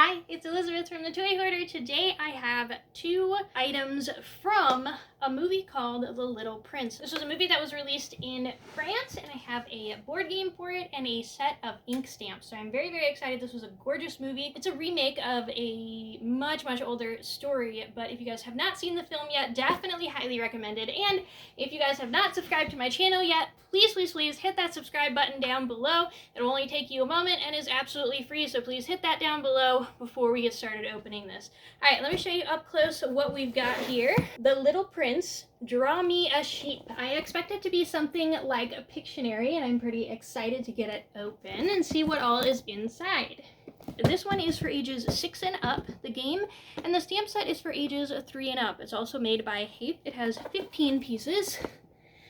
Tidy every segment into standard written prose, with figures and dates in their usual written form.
Hi, it's Elizabeth from the Toy Hoarder. Today I have two items from a movie called The Little Prince. This was a movie that was released in France, and I have a board game for it and a set of ink stamps. So I'm very, very excited. This was a gorgeous movie. It's a remake of a much, much older story, but if you guys have not seen the film yet, definitely highly recommended. And if you guys have not subscribed to my channel yet, please, please, please hit that subscribe button down below. It'll only take you a moment and is absolutely free, so please hit that down below before we get started opening this. All right, let me show you up close what we've got here. The Little Prince, Draw Me a Sheep. I expect it to be something like a Pictionary, and I'm pretty excited to get it open and see what all is inside. This one is for ages 6 and up, the game, and the stamp set is for ages 3 and up. It's also made by Hape. It has 15 pieces.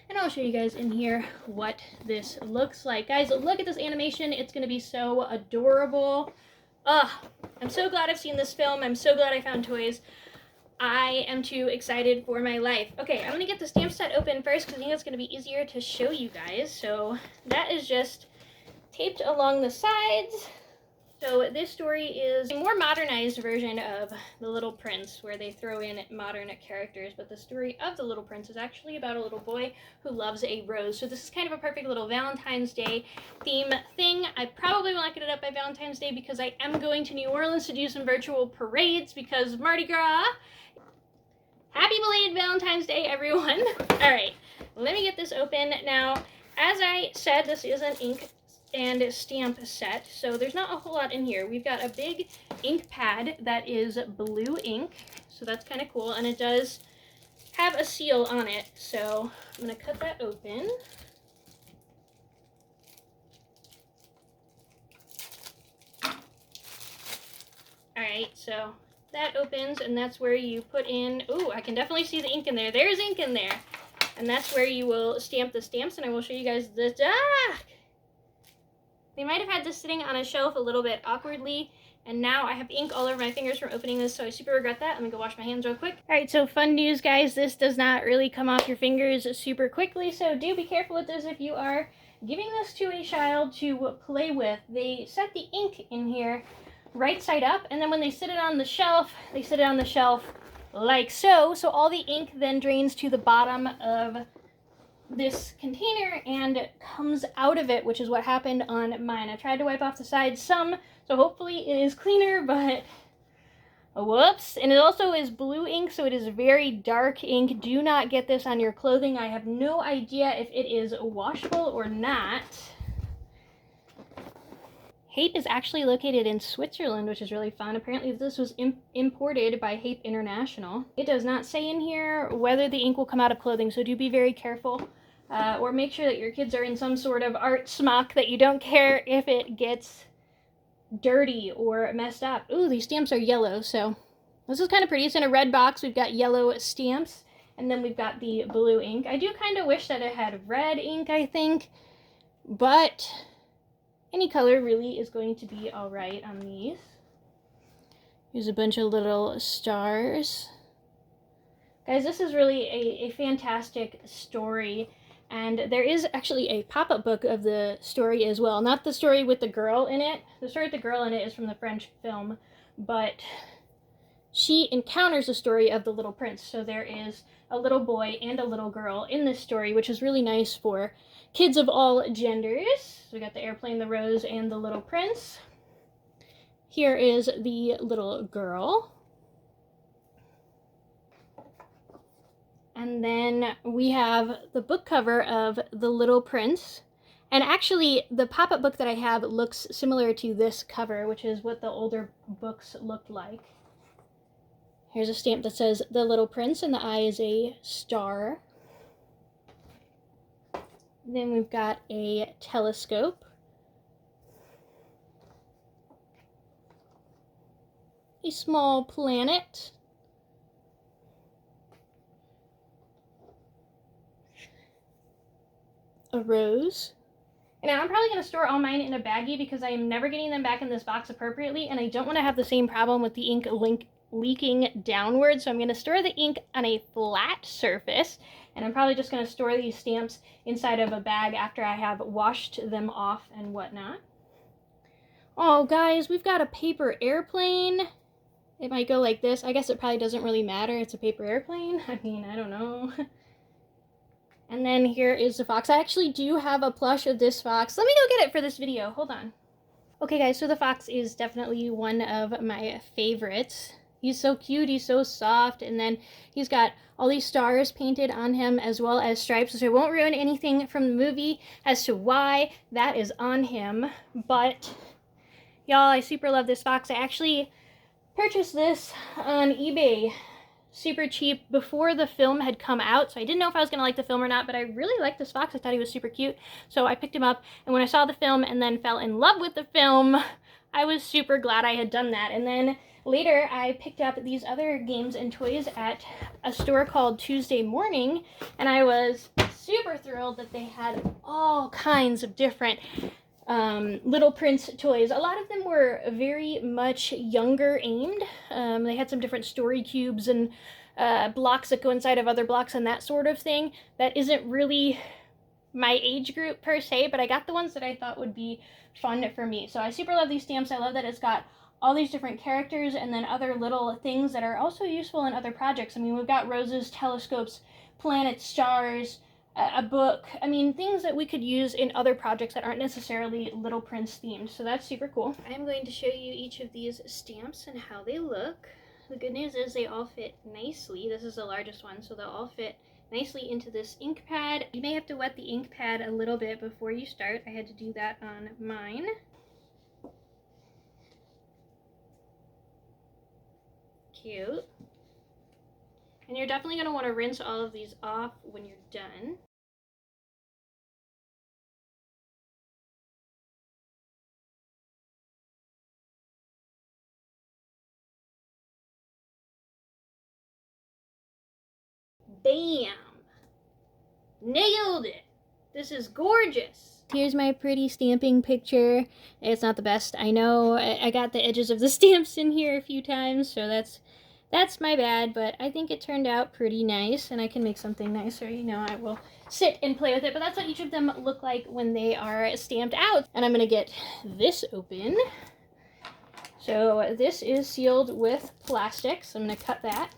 And I'll show you guys in here what this looks like. Guys, look at this animation. It's going to be so adorable. Ugh, I'm so glad I've seen this film. I'm so glad I found toys. I am too excited for my life. Okay, I'm going to get the stamp set open first because I think it's going to be easier to show you guys. So that is just taped along the sides. So this story is a more modernized version of The Little Prince, where they throw in modern characters, but the story of The Little Prince is actually about a little boy who loves a rose. So this is kind of a perfect little Valentine's Day theme thing. I probably will not get it up by Valentine's Day because I am going to New Orleans to do some virtual parades because of Mardi Gras. Happy belated Valentine's Day, everyone. All right, let me get this open. Now, as I said, this is an ink and stamp set, so there's not a whole lot in here. We've got a big ink pad that is blue ink, so that's kind of cool, and it does have a seal on it, so I'm going to cut that open. Alright, so that opens, and that's where you put in, ooh, I can definitely see the ink in there. There's ink in there. And that's where you will stamp the stamps, and I will show you guys the, They might have had this sitting on a shelf a little bit awkwardly, and now I have ink all over my fingers from opening this, so I super regret that. Let me go wash my hands real quick. All right, so fun news, guys. This does not really come off your fingers super quickly, so do be careful with this if you are giving this to a child to play with. They set the ink in here right side up, and then when they sit it on the shelf, they sit it on the shelf like so. So all the ink then drains to the bottom of this container and comes out of it, which is what happened on mine. I tried to wipe off the sides some, so hopefully it is cleaner, but whoops. And it also is blue ink, so it is very dark ink. Do not get this on your clothing. I have no idea if it is washable or not. Hape is actually located in Switzerland, which is really fun. Apparently this was imported by Hape International. It does not say in here whether the ink will come out of clothing, so do be very careful. Or make sure that your kids are in some sort of art smock that you don't care if it gets dirty or messed up. Ooh, these stamps are yellow, so this is kind of pretty. It's in a red box. We've got yellow stamps, and then we've got the blue ink. I do kind of wish that it had red ink, I think, but any color really is going to be all right on these. Here's a bunch of little stars. Guys, this is really a fantastic story, and there is actually a pop-up book of the story as well. Not the story with the girl in it. The story with the girl in it is from the French film, but she encounters the story of the Little Prince. So there is a little boy and a little girl in this story, which is really nice for kids of all genders. So we got the airplane, the rose, and the Little Prince. Here is the little girl. And then we have the book cover of The Little Prince. And actually, the pop-up book that I have looks similar to this cover, which is what the older books looked like. Here's a stamp that says The Little Prince, and the eye is a star. Then we've got a telescope. A small planet. A rose. And now I'm probably going to store all mine in a baggie because I am never getting them back in this box appropriately, and I don't want to have the same problem with the ink leaking downward, so I'm going to store the ink on a flat surface, and I'm probably just going to store these stamps inside of a bag after I have washed them off and whatnot. Oh, guys, we've got a paper airplane. It might go like this. I guess it probably doesn't really matter. It's a paper airplane. I mean, I don't know. And then here is the fox. I actually do have a plush of this fox. Let me go get it for this video. Hold on. Okay, guys, so the fox is definitely one of my favorites. He's so cute. He's so soft. And then he's got all these stars painted on him as well as stripes. So I won't ruin anything from the movie as to why that is on him. But, y'all, I super love this fox. I actually purchased this on eBay super cheap before the film had come out, so I didn't know if I was gonna like the film or not, but I really liked this fox. I thought he was super cute, so I picked him up, and when I saw the film and then fell in love with the film, I was super glad I had done that. And then later I picked up these other games and toys at a store called Tuesday Morning, and I was super thrilled that they had all kinds of different Little Prince toys. A lot of them were very much younger aimed. They had some different story cubes and blocks that go inside of other blocks and that sort of thing. That isn't really my age group per se, but I got the ones that I thought would be fun for me. So I super love these stamps. I love that it's got all these different characters and then other little things that are also useful in other projects. I mean, we've got roses, telescopes, planets, stars, a book. I mean, things that we could use in other projects that aren't necessarily Little Prince themed. So that's super cool. I'm going to show you each of these stamps and how they look. The good news is they all fit nicely. This is the largest one, so they'll all fit nicely into this ink pad. You may have to wet the ink pad a little bit before you start. I had to do that on mine. Cute. And you're definitely going to want to rinse all of these off when you're done. Bam! Nailed it! This is gorgeous! Here's my pretty stamping picture. It's not the best, I know. I got the edges of the stamps in here a few times, so that's my bad, but I think it turned out pretty nice, and I can make something nicer. You know, I will sit and play with it, but that's what each of them look like when they are stamped out. And I'm gonna get this open. So this is sealed with plastic, so I'm gonna cut that.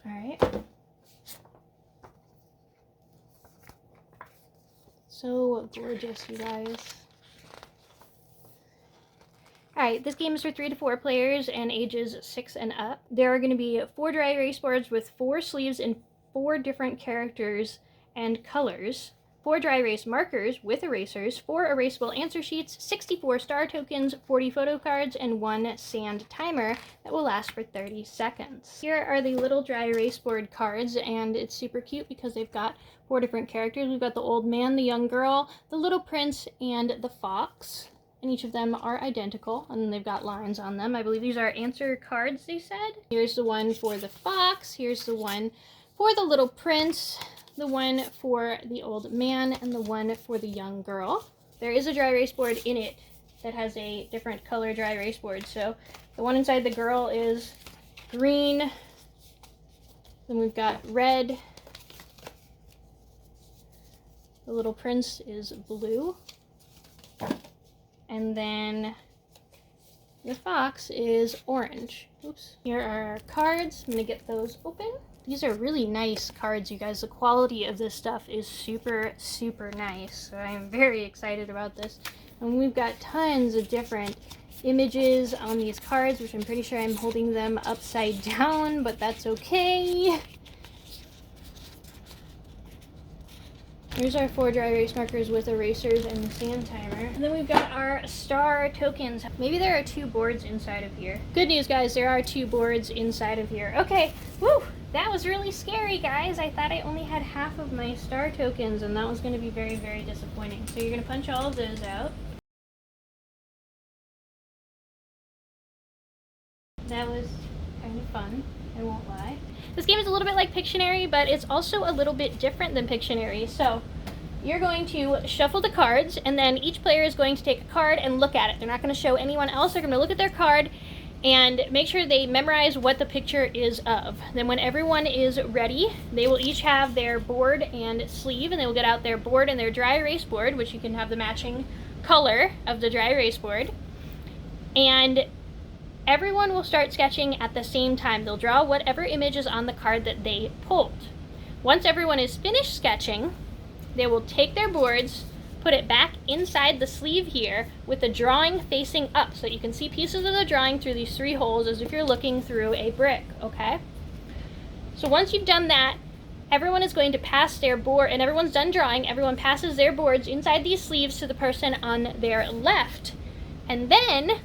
All right. So gorgeous, you guys. Alright, this game is for 3 to 4 players and ages 6 and up. There are going to be 4 dry erase boards with 4 sleeves and 4 different characters and colors. 4 dry erase markers with erasers, 4 erasable answer sheets, 64 star tokens, 40 photo cards, and 1 sand timer that will last for 30 seconds. Here are the little dry erase board cards, and it's super cute because they've got 4 different characters. We've got the old man, the young girl, the little prince, and the fox. And each of them are identical, and they've got lines on them. I believe these are answer cards, they said. Here's the one for the fox, here's the one for the little prince, the one for the old man, and the one for the young girl. There is a dry erase board in it that has a different color dry erase board. So the one inside the girl is green, then we've got red, the little prince is blue, and then the fox is orange. Oops. Here are our cards. I'm gonna get those open. These are really nice cards, you guys. The quality of this stuff is super, super nice. So I'm very excited about this. And we've got tons of different images on these cards, which I'm pretty sure I'm holding them upside down, but that's okay. Here's our 4 dry erase markers with erasers and the sand timer. And then we've got our star tokens. Maybe there are 2 boards inside of here. Good news, guys, there are 2 boards inside of here. Okay, woo! That was really scary, guys. I thought I only had half of my star tokens, and that was going to be very, very disappointing. So you're going to punch all of those out. That was kind of fun, I won't lie. This game is a little bit like Pictionary, but it's also a little bit different than Pictionary. So you're going to shuffle the cards, and then each player is going to take a card and look at it. They're not going to show anyone else. They're going to look at their card, and make sure they memorize what the picture is of. Then when everyone is ready, they will each have their board and sleeve, and they will get out their board and their dry erase board, which you can have the matching color of the dry erase board. And everyone will start sketching at the same time. They'll draw whatever image is on the card that they pulled. Once everyone is finished sketching, they will take their boards, put it back inside the sleeve here with the drawing facing up, so you can see pieces of the drawing through these 3 holes as if you're looking through a brick, okay? So once you've done that, everyone is going to pass their board, and everyone's done drawing, everyone passes their boards inside these sleeves to the person on their left. And then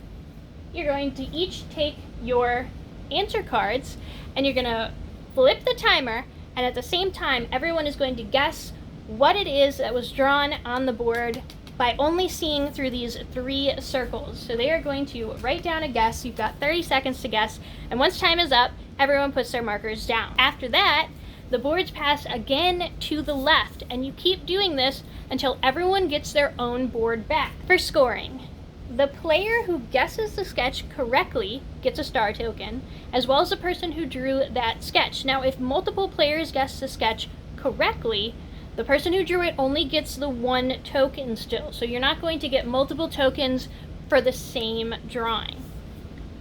you're going to each take your answer cards and you're going to flip the timer, and at the same time everyone is going to guess what it is that was drawn on the board by only seeing through these 3 circles. So they are going to write down a guess. You've got 30 seconds to guess, and once time is up, everyone puts their markers down. After that, the boards pass again to the left, and you keep doing this until everyone gets their own board back. For scoring, the player who guesses the sketch correctly gets a star token, as well as the person who drew that sketch. Now, if multiple players guess the sketch correctly, the person who drew it only gets the 1 token still, so you're not going to get multiple tokens for the same drawing.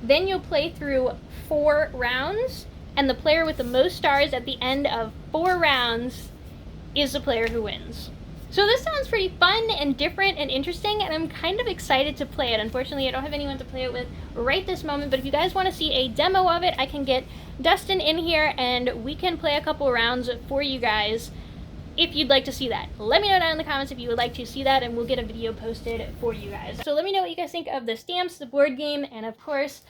Then you'll play through 4 rounds, and the player with the most stars at the end of 4 rounds is the player who wins. So this sounds pretty fun and different and interesting, and I'm kind of excited to play it. Unfortunately, I don't have anyone to play it with right this moment, but if you guys want to see a demo of it, I can get Dustin in here and we can play a couple rounds for you guys. If you'd like to see that, let me know down in the comments if you would like to see that, and we'll get a video posted for you guys. So let me know what you guys think of the stamps, the board game, and of course,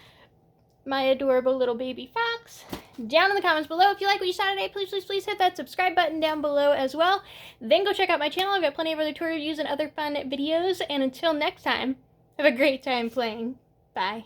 my adorable little baby fox down in the comments below. If you like what you saw today, please hit that subscribe button down below as well. Then go check out my channel. I've got plenty of other toy reviews and other fun videos. And until next time, have a great time playing. Bye.